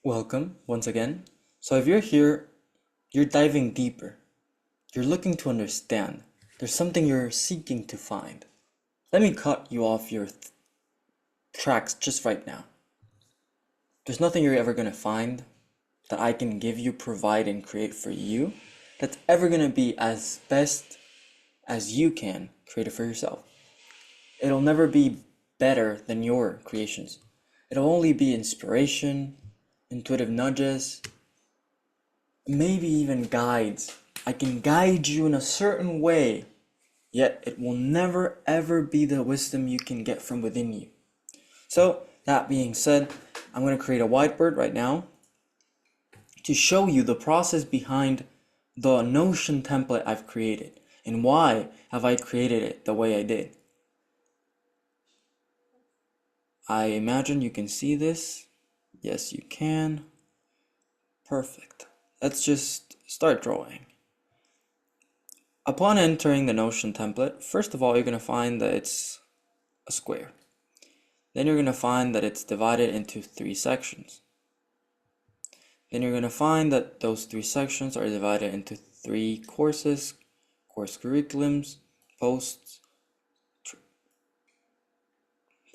Welcome once again. So if you're here, you're diving deeper. You're looking to understand. There's something you're seeking to find. Let me cut you off your tracks just right now. There's nothing you're ever going to find that I can give you, provide, and create for you that's ever going to be as best as you can create it for yourself. It'll never be better than your creations. It'll only be inspiration, intuitive nudges, maybe even guides. I can guide you in a certain way, yet it will never ever be the wisdom you can get from within you. So, that being said, I'm going to create a whiteboard right now to show you the process behind the Notion template I've created and why have I created it the way I did. I imagine you can see this. Yes, you can. Perfect. Let's just start drawing. Upon entering the Notion template, first of all, you're going to find that it's a square. Then you're going to find that it's divided into 3 sections. Then you're going to find that those 3 sections are divided into 3 courses, course curriculums, posts,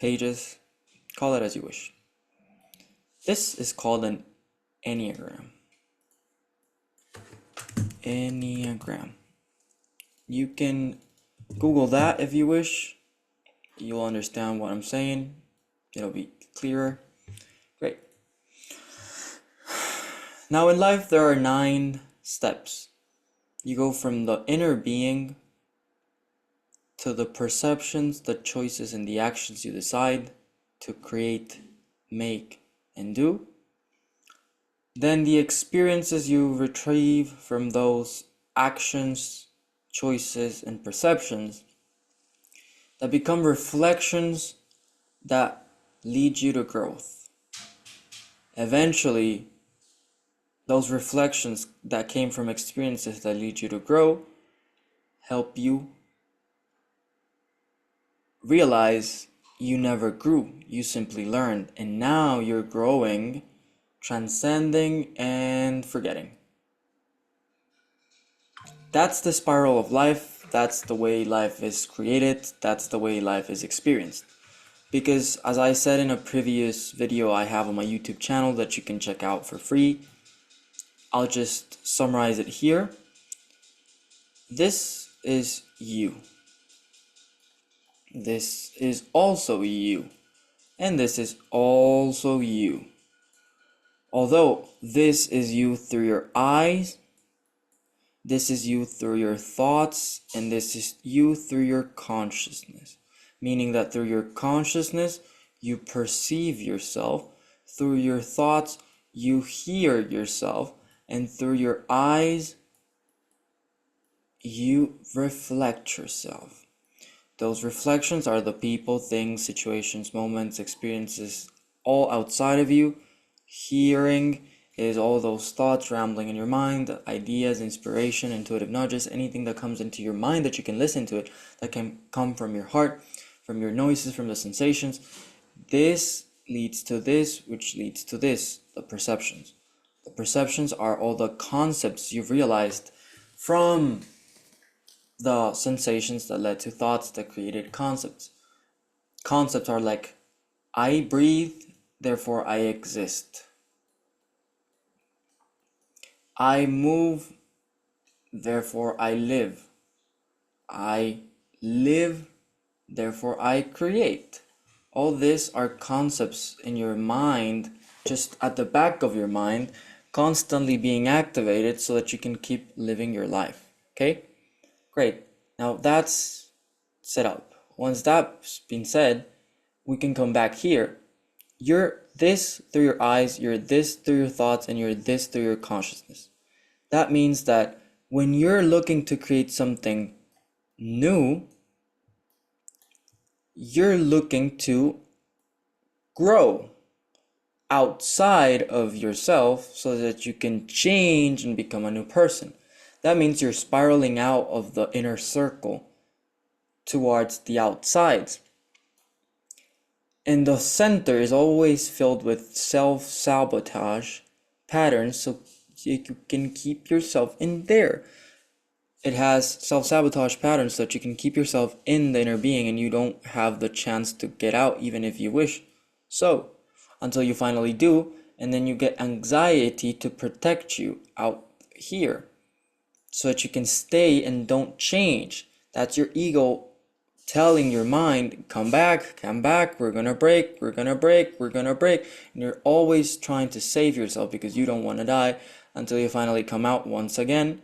pages, call it as you wish. This is called an Enneagram. Enneagram. You can Google that if you wish. You'll understand what I'm saying. It'll be clearer. Great. Now in life there are 9 steps. You go from the inner being to the perceptions, the choices, and the actions you decide to create, make, and do. Then the experiences you retrieve from those actions, choices, and perceptions that become reflections that lead you to growth. Eventually, those reflections that came from experiences that lead you to grow help you realize you never grew, you simply learned, and now you're growing, transcending, and forgetting. That's the spiral of life. That's the way life is created. That's the way life is experienced. Because as I said in a previous video I have on my YouTube channel that you can check out for free, I'll just summarize it here. This is you. This is also you. And this is also you. Although this is you through your eyes, this is you through your thoughts, and this is you through your consciousness. Meaning that through your consciousness, you perceive yourself. Through your thoughts, you hear yourself. And through your eyes, you reflect yourself. Those reflections are the people, things, situations, moments, experiences, all outside of you. Hearing is all those thoughts rambling in your mind, ideas, inspiration, intuitive nudges, anything that comes into your mind that you can listen to it, that can come from your heart, from your noises, from the sensations. This leads to this, which leads to this, the perceptions. The perceptions are all the concepts you've realized from the sensations that led to thoughts that created concepts. Concepts are like, I breathe, therefore I exist. I move, therefore I live. I live, therefore I create. All this are concepts in your mind, just at the back of your mind, constantly being activated so that you can keep living your life. Okay? Great. Now that's set up. Once that's been said, we can come back here. You're this through your eyes, you're this through your thoughts, and you're this through your consciousness. That means that when you're looking to create something new, you're looking to grow outside of yourself so that you can change and become a new person. That means you're spiraling out of the inner circle towards the outsides. And the center is always filled with self-sabotage patterns, so you can keep yourself in there. It has self-sabotage patterns so that you can keep yourself in the inner being and you don't have the chance to get out even if you wish. So, until you finally do, and then you get anxiety to protect you out here so that you can stay and don't change. That's your ego telling your mind, come back, we're gonna break, we're gonna break, we're gonna break. And you're always trying to save yourself because you don't want to die until you finally come out once again.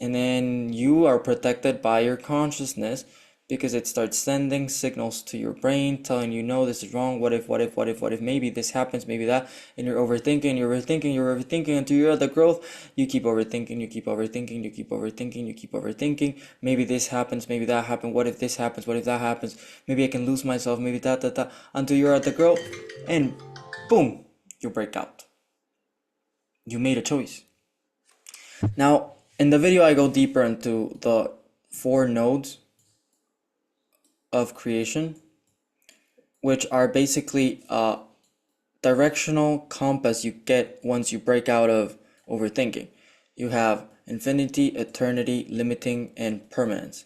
And then you are protected by your consciousness because it starts sending signals to your brain telling you, no, this is wrong. What if, maybe this happens, maybe that. And you're overthinking until you're at the growth. You keep overthinking, you keep overthinking. Maybe this happens, maybe that happens. What if this happens? What if that happens? Maybe I can lose myself, maybe that, until you're at the growth. And boom, you break out. You made a choice. Now, in the video, I go deeper into the 4 nodes of creation, which are basically a directional compass you get once you break out of overthinking. You have infinity, eternity, limiting, and permanence.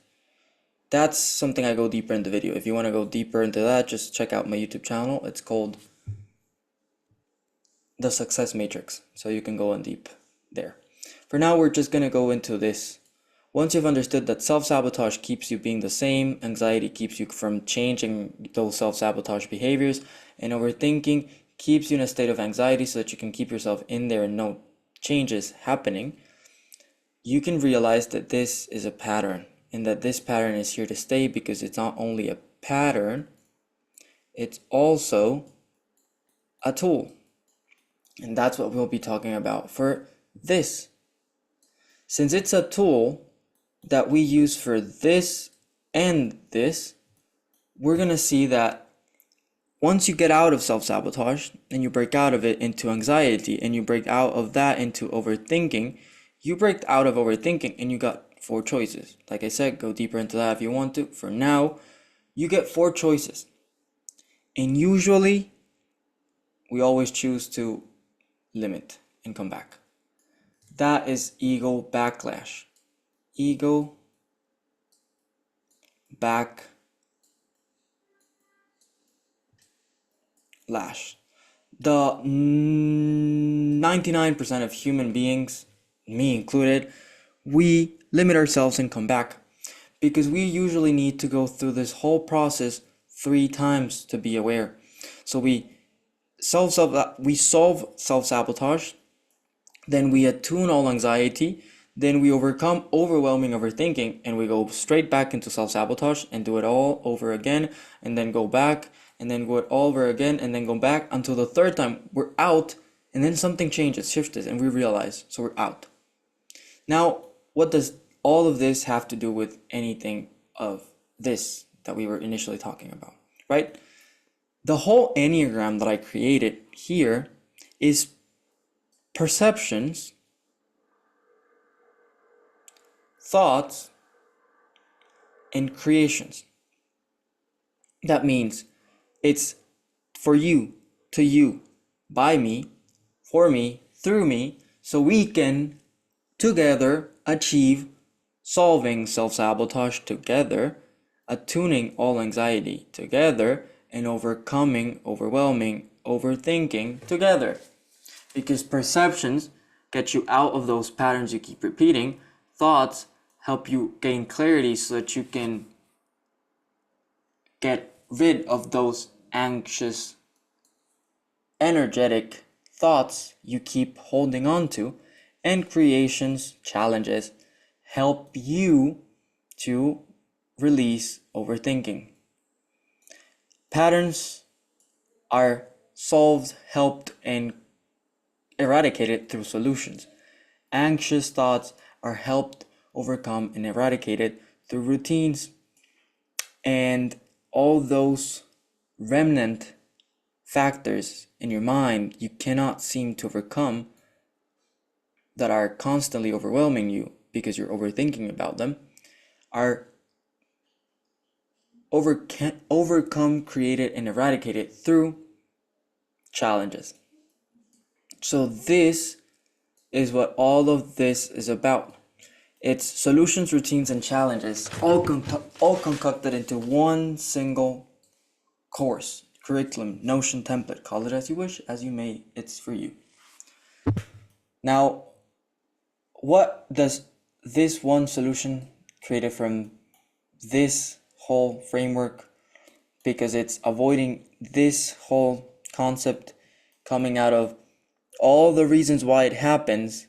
That's something I go deeper in the video. If you want to go deeper into that, just check out my YouTube channel. It's called The Success Matrix, so you can go in deep there. For now, we're just going to go into this. Once you've understood that self-sabotage keeps you being the same, anxiety keeps you from changing those self-sabotage behaviors, and overthinking keeps you in a state of anxiety so that you can keep yourself in there and no changes happening, you can realize that this is a pattern and that this pattern is here to stay because it's not only a pattern, it's also a tool. And that's what we'll be talking about for this. Since it's a tool that we use for this and this, we're going to see that once you get out of self-sabotage and you break out of it into anxiety and you break out of that into overthinking, you break out of overthinking and you got 4 choices. Like I said, go deeper into that if you want to. For now, you get 4 choices. And usually, we always choose to limit and come back. That is ego backlash. Ego backlash. The 99% of human beings, me included, we limit ourselves and come back because we usually need to go through this whole process 3 times to be aware. So we solve self-sabotage, then we attune all anxiety, then we overcome overwhelming overthinking, and we go straight back into self-sabotage and do it all over again, and then go back, and then go it all over again, and then go back until the 3rd time we're out, and then something changes, shifts, and we realize, so we're out. Now, what does all of this have to do with anything of this that we were initially talking about, right? The whole Enneagram that I created here is perceptions, thoughts, and creations. That means it's for you, to you, by me, for me, through me, so we can together achieve solving self-sabotage together, attuning all anxiety together, and overcoming overwhelming overthinking together. Because perceptions get you out of those patterns you keep repeating. Thoughts help you gain clarity so that you can get rid of those anxious, energetic thoughts you keep holding on to. And creations, challenges, help you to release overthinking. Patterns are solved, helped, and eradicated through solutions. Anxious thoughts are helped, overcome, and eradicated through routines. And all those remnant factors in your mind you cannot seem to overcome that are constantly overwhelming you because you're overthinking about them are overcome, create it, and eradicate it through challenges. So this is what all of this is about. It's solutions, routines, and challenges, all concocted into one single course, curriculum, notion, template. Call it as you wish, as you may. It's for you. Now, what does this one solution created from this whole framework, because it's avoiding this whole concept coming out of all the reasons why it happens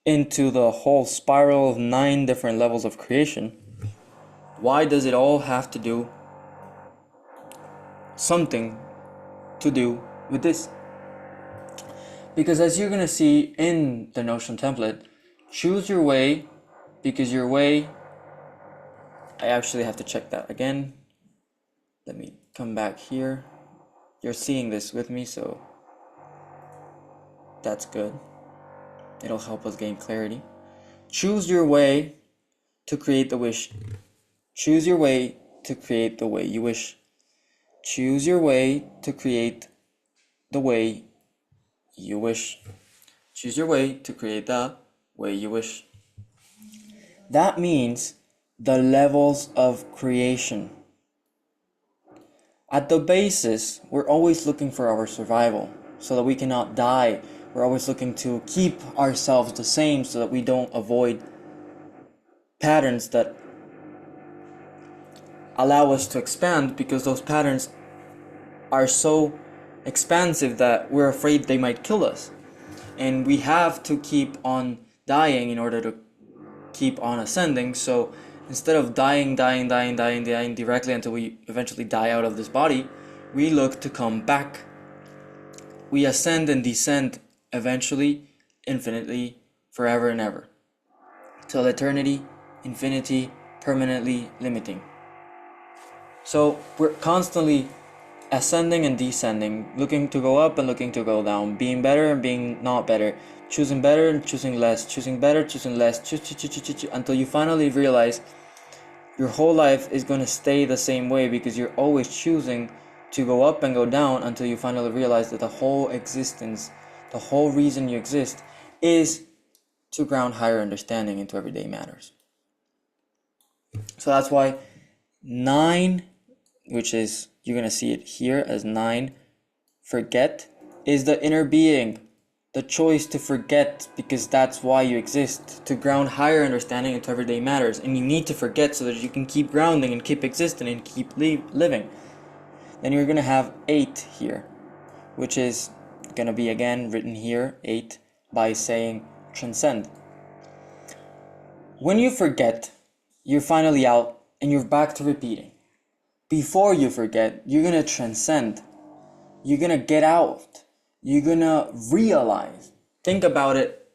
into the whole spiral of 9 different levels of creation. Why does it all have to do something to do with this? Because as you're going to see in the Notion template, choose your way, because your way, I actually have to check that again. Let me come back here. You're seeing this with me, so that's good. It'll help us gain clarity. Choose your way to create the wish. Choose your way to create the way you wish. Choose your way to create the way you wish. Choose your way to create the way you wish. That means the levels of creation. At the basis, we're always looking for our survival so that we cannot die. We're always looking to keep ourselves the same so that we don't avoid patterns that allow us to expand, because those patterns are so expansive that we're afraid they might kill us. And we have to keep on dying in order to keep on ascending. So instead of dying directly until we eventually die out of this body, we look to come back. We ascend and descend eventually, infinitely, forever and ever, till eternity, infinity, permanently limiting. So we're constantly ascending and descending, looking to go up and looking to go down, being better and being not better, choosing better and choosing less, choosing better, choosing less, until you finally realize your whole life is going to stay the same way, because you're always choosing to go up and go down, until you finally realize that the whole existence, the whole reason you exist, is to ground higher understanding into everyday matters. So that's why 9, which is, you're going to see it here as 9, forget, is the inner being, the choice to forget, because that's why you exist, to ground higher understanding into everyday matters. And you need to forget so that you can keep grounding and keep existing and keep living. Then you're going to have 8 here, which is going to be again written here, 8, by saying transcend. When you forget, you're finally out and you're back to repeating. Before you forget, you're going to transcend. You're going to get out. You're going to realize. Think about it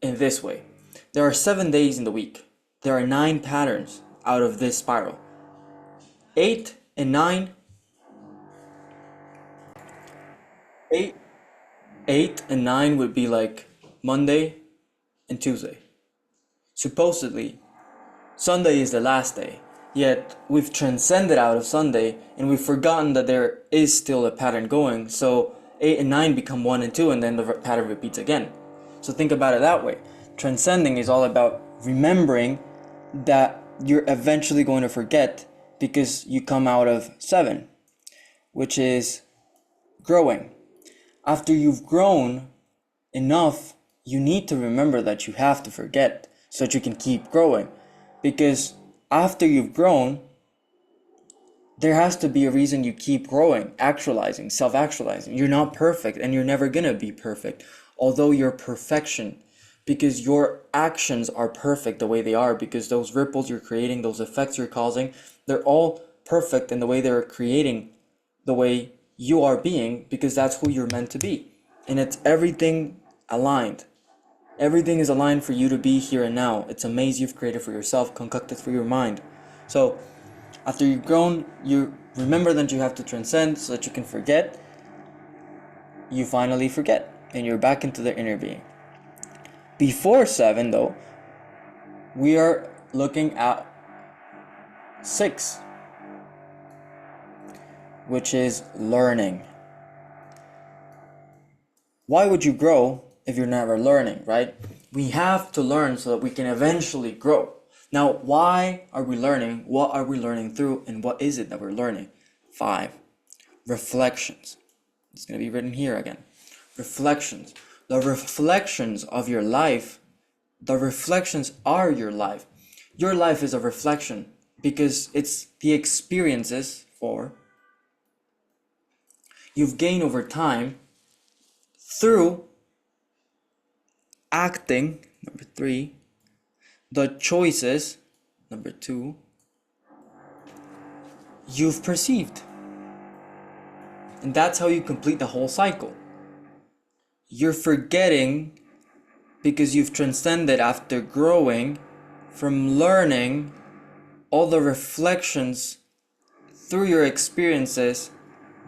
in this way. There are 7 days in the week. There are 9 patterns out of this spiral. 8 and 9. 8 and 9 would be like Monday and Tuesday. Supposedly, Sunday is the last day. Yet we've transcended out of Sunday and we've forgotten that there is still a pattern going. So 8 and 9 become 1 and 2, and then the pattern repeats again. So think about it that way. Transcending is all about remembering that you're eventually going to forget, because you come out of 7, which is growing. After you've grown enough, you need to remember that you have to forget so that you can keep growing. Because after you've grown, there has to be a reason you keep growing, actualizing, self-actualizing. You're not perfect, and you're never gonna be perfect, although you're perfection, because your actions are perfect the way they are, because those ripples you're creating, those effects you're causing, they're all perfect in the way they're creating the way you are being, because that's who you're meant to be. And it's everything aligned. Everything is aligned for you to be here and now. It's a maze you've created for yourself, concocted for your mind. So after you've grown, you remember that you have to transcend so that you can forget. You finally forget, and you're back into the inner being. Before 7, though, we are looking at 6, which is learning. Why would you grow if you're never learning, right? We have to learn so that we can eventually grow. Now, why are we learning? What are we learning through? And what is it that we're learning? 5, reflections. It's going to be written here again. Reflections. The reflections of your life, the reflections are your life. Your life is a reflection because it's the experiences you've gained over time through acting, number 3, the choices, number 2, you've perceived. And that's how you complete the whole cycle. You're forgetting because you've transcended after growing from learning all the reflections through your experiences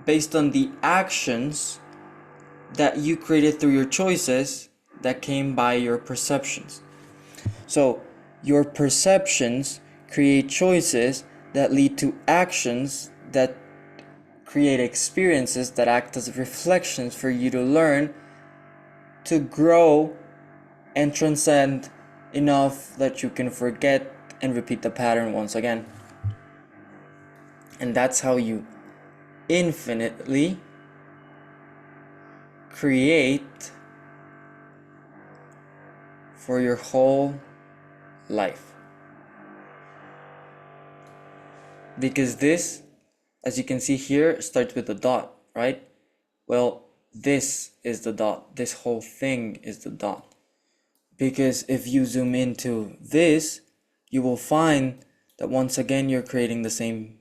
based on the actions that you created through your choices that came by your perceptions. So your perceptions create choices that lead to actions that create experiences that act as reflections for you to learn, to grow and transcend enough that you can forget and repeat the pattern once again. And that's how you infinitely create for your whole life. Because this, as you can see here, starts with a dot, right? Well, this is the dot. This whole thing is the dot. Because if you zoom into this, you will find that once again you're creating the same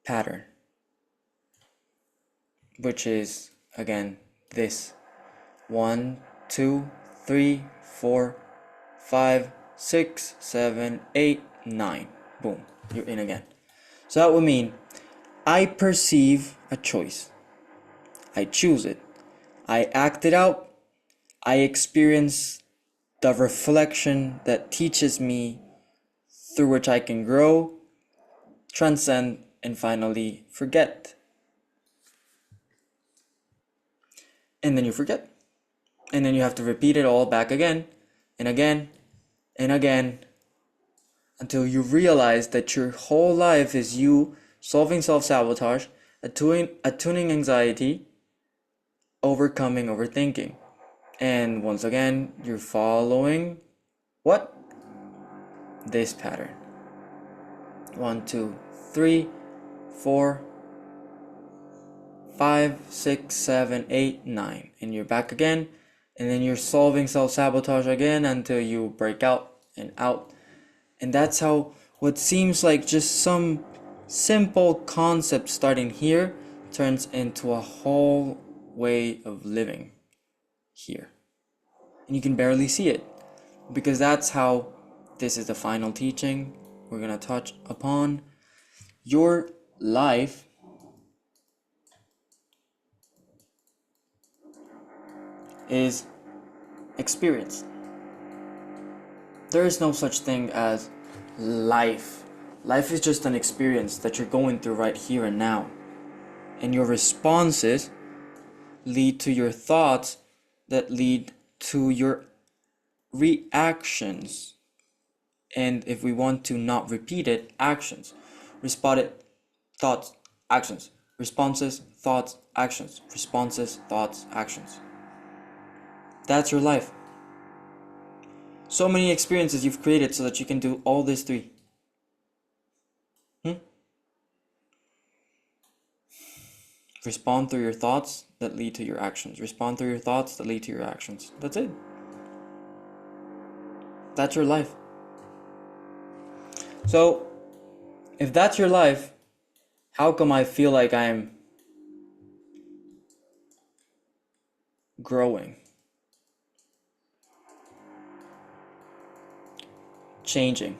pattern, which is again this 1, 2, 3, 4, 5, 6, 7, 8, 9. Boom, you're in again. So that would mean I perceive a choice, I choose it, I act it out, I experience the reflection that teaches me, through which I can grow, transcend, and finally forget. And then you forget. And then you have to repeat it all back again and again and again until you realize that your whole life is you solving self-sabotage, attuning anxiety, overcoming overthinking. And once again, you're following what? This pattern. 1, 2, 3, 4, 5, 6, 7, 8, 9. And you're back again. And then you're solving self-sabotage again until you break out and out. And that's how what seems like just some simple concept starting here turns into a whole way of living here. And you can barely see it because that's how this is the final teaching we're going to touch upon. Your life is experience. There is no such thing as life. Life is just an experience that you're going through right here and now. And your responses lead to your thoughts that lead to your reactions. And if we want to not repeat it, actions. Responded, thoughts, actions. Responses, thoughts, actions. Responses, thoughts, actions. That's your life. So many experiences you've created so that you can do all these 3. Respond through your thoughts that lead to your actions. Respond through your thoughts that lead to your actions. That's it. That's your life. So, if that's your life, how come I feel like I'm growing, changing?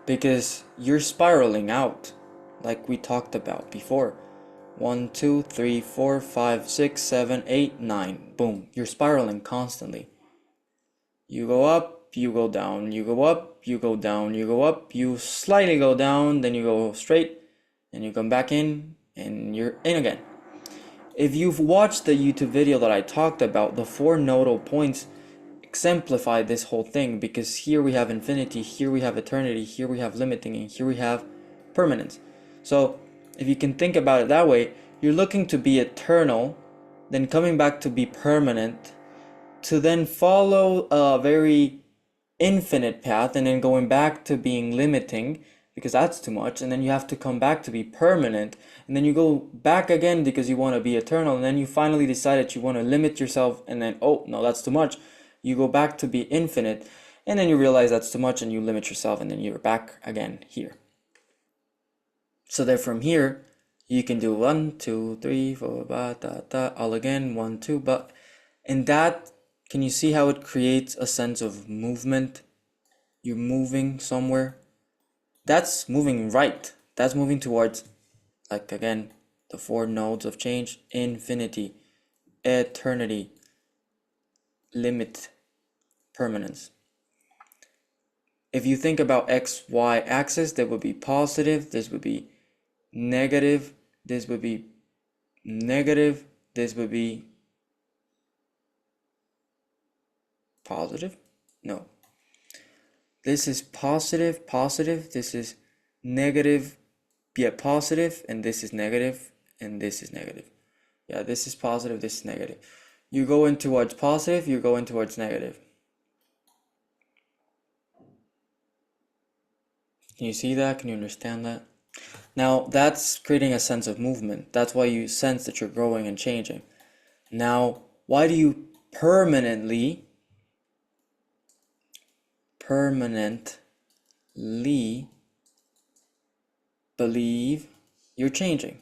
Because you're spiraling out, like we talked about before. 1, 2, 3, 4, 5, 6, 7, 8, 9. Boom. You're spiraling constantly. You go up, you go down, you go up, you go down, you go up, you slightly go down, then you go straight, and you come back in, and you're in again. If you've watched the YouTube video that I talked about, the four nodal points exemplify this whole thing, because here we have infinity, here we have eternity, here we have limiting, and here we have permanence. So if you can think about it that way, you're looking to be eternal, then coming back to be permanent, to then follow a very infinite path, and then going back to being limiting because that's too much, and then you have to come back to be permanent, and then you go back again because you want to be eternal, and then you finally decide that you want to limit yourself, and then, oh no, that's too much. You go back to be infinite, and then you realize that's too much, and you limit yourself, and then you're back again here. So then from here you can do 1, 2, 3, 4, ba, da, da, all again, 1, 2, but in that, can you see how it creates a sense of movement? You're moving somewhere. That's moving right. That's moving towards, like again, the four nodes of change: infinity, eternity, limit, permanence. If you think about x, y axis, that would be positive, this would be negative, this would be negative, this would be positive. No. This is positive, positive, this is negative, yet positive, and this is negative, and this is negative. Yeah, this is positive, this is negative. You go in towards positive, you go in towards negative. Can you see that? Can you understand that? Now, that's creating a sense of movement. That's why you sense that you're growing and changing. Now, why do you permanently believe you're changing?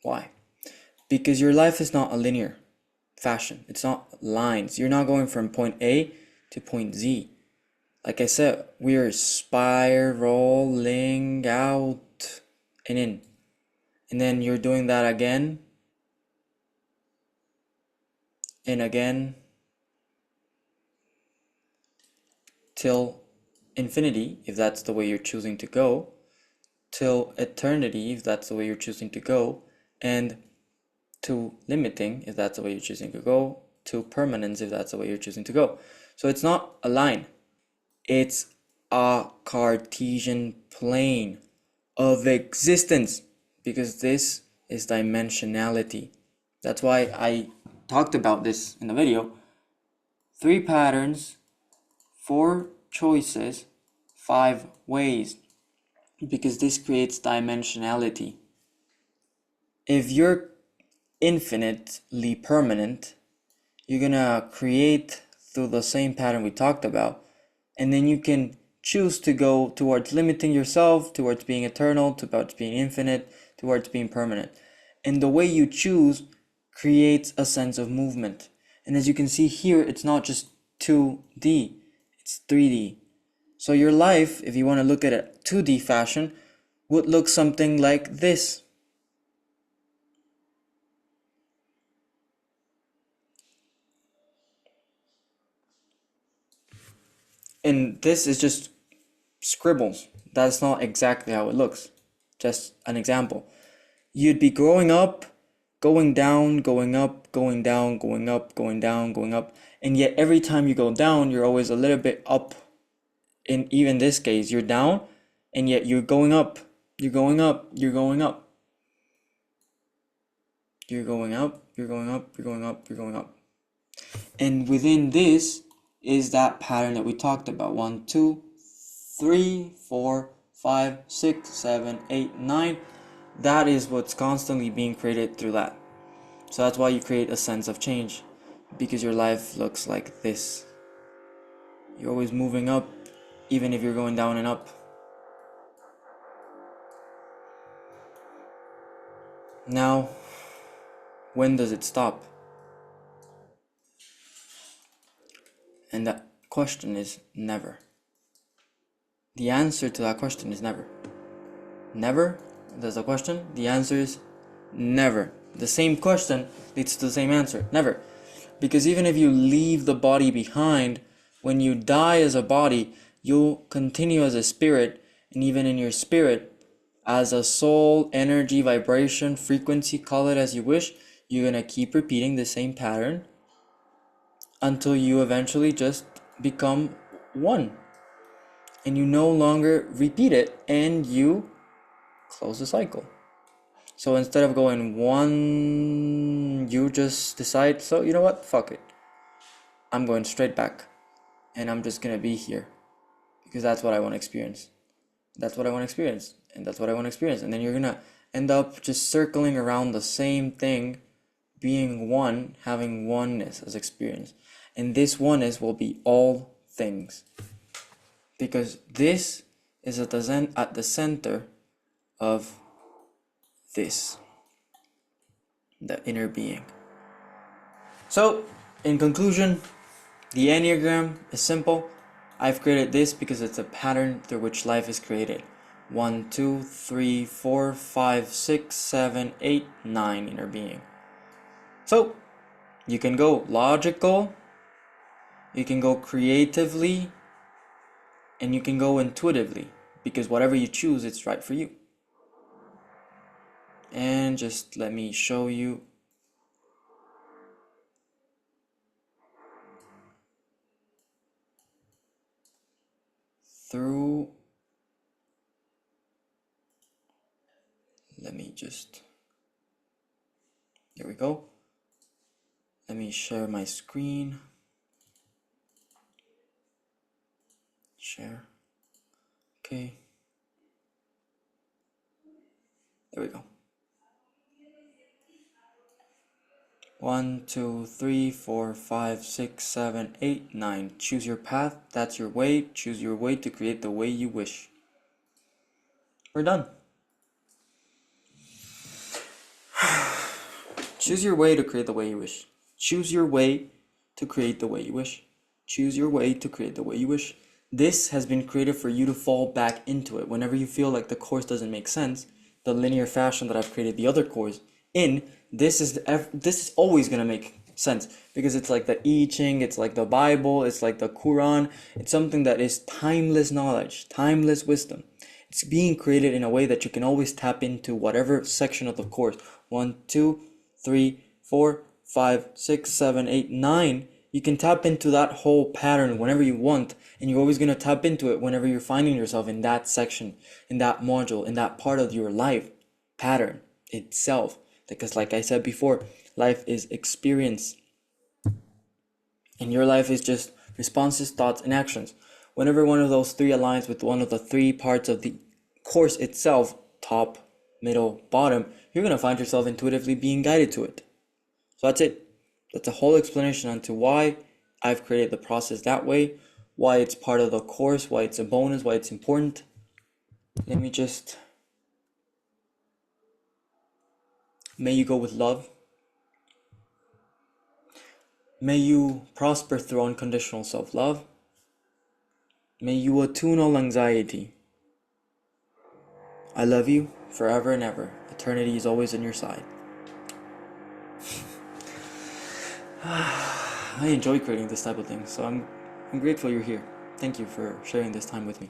Why? Because your life is not a linear fashion. It's not lines. You're not going from point A to point Z. Like I said, we are spiraling out and in. And then you're doing that again and again till infinity, if that's the way you're choosing to go, till eternity, if that's the way you're choosing to go, and to limiting, if that's the way you're choosing to go, to permanence, if that's the way you're choosing to go. So it's not a line, it's a Cartesian plane of existence, because this is dimensionality. That's why I talked about this in the video. 3 patterns, 4 choices, 5 ways, because this creates dimensionality. If you're infinitely permanent, you're gonna create through the same pattern we talked about, and then you can choose to go towards limiting yourself, towards being eternal, towards being infinite, towards being permanent. And the way you choose creates a sense of movement. And as you can see here, it's not just 2D, it's 3D. So your life, if you want to look at it 2D fashion, would look something like this. And this is just scribbles. That's not exactly how it looks. Just an example. You'd be growing up, going down, going up, going down, going up, going down, going up. And yet every time you go down, you're always a little bit up. In even this case, you're down, and yet you're going up. You're going up, you're going up. You're going up, you're going up, you're going up, you're going up. And within this is that pattern that we talked about. 1, 2, 3, 4, 5, 6, 7, 8, 9. That is what's constantly being created through that. So that's why you create a sense of change, because your life looks like this. You're always moving up, even if you're going down and up. Now, when does it stop? And that question is never. The answer to that question is never. Never? That's the question. The answer is never. The same question leads to the same answer. Never. Because even if you leave the body behind, when you die as a body, you'll continue as a spirit, and even in your spirit, as a soul, energy, vibration, frequency, call it as you wish, you're gonna keep repeating the same pattern until you eventually just become one. And you no longer repeat it, and you close the cycle. So instead of going one, you just decide, so you know what, fuck it. I'm going straight back, and I'm just gonna be here because that's what I want to experience. That's what I want to experience, and that's what I want to experience. And then you're gonna end up just circling around the same thing, being one, having oneness as experience. And this oneness will be all things, because this is at the center of this, the inner being. So, in conclusion, the Enneagram is simple. I've created this because it's a pattern through which life is created. 1, 2, 3, 4, 5, 6, 7, 8, 9 inner being. So, you can go logical, you can go creatively, and you can go intuitively, because whatever you choose, it's right for you. And just let me show you. Through, let me just, there we go. Let me share my screen. Share. Okay. There we go. 1, 2, 3, 4, 5, 6, 7, 8, 9. Choose your path. That's your way. Choose your way to create the way you wish. We're done. Choose your way to create the way you wish. Choose your way to create the way you wish. Choose your way to create the way you wish. This has been created for you to fall back into it. Whenever you feel like the course doesn't make sense, the linear fashion that I've created the other course in, this is always going to make sense, because it's like the I Ching, it's like the Bible, it's like the Quran. It's something that is timeless knowledge, timeless wisdom. It's being created in a way that you can always tap into whatever section of the course. 1, 2, 3, 4, 5, 6, 7, 8, 9. You can tap into that whole pattern whenever you want, and you're always going to tap into it whenever you're finding yourself in that section, in that module, in that part of your life pattern itself. Because like I said before, life is experience, and your life is just responses, thoughts, and actions. Whenever one of those three aligns with one of the three parts of the course itself, top, middle, bottom, you're going to find yourself intuitively being guided to it. So that's it. That's a whole explanation onto why I've created the process that way, why it's part of the course, why it's a bonus, why it's important. Let me just... May you go with love. May you prosper through unconditional self-love. May you attune all anxiety. I love you forever and ever. Eternity is always on your side. I enjoy creating this type of thing, so I'm grateful you're here. Thank you for sharing this time with me.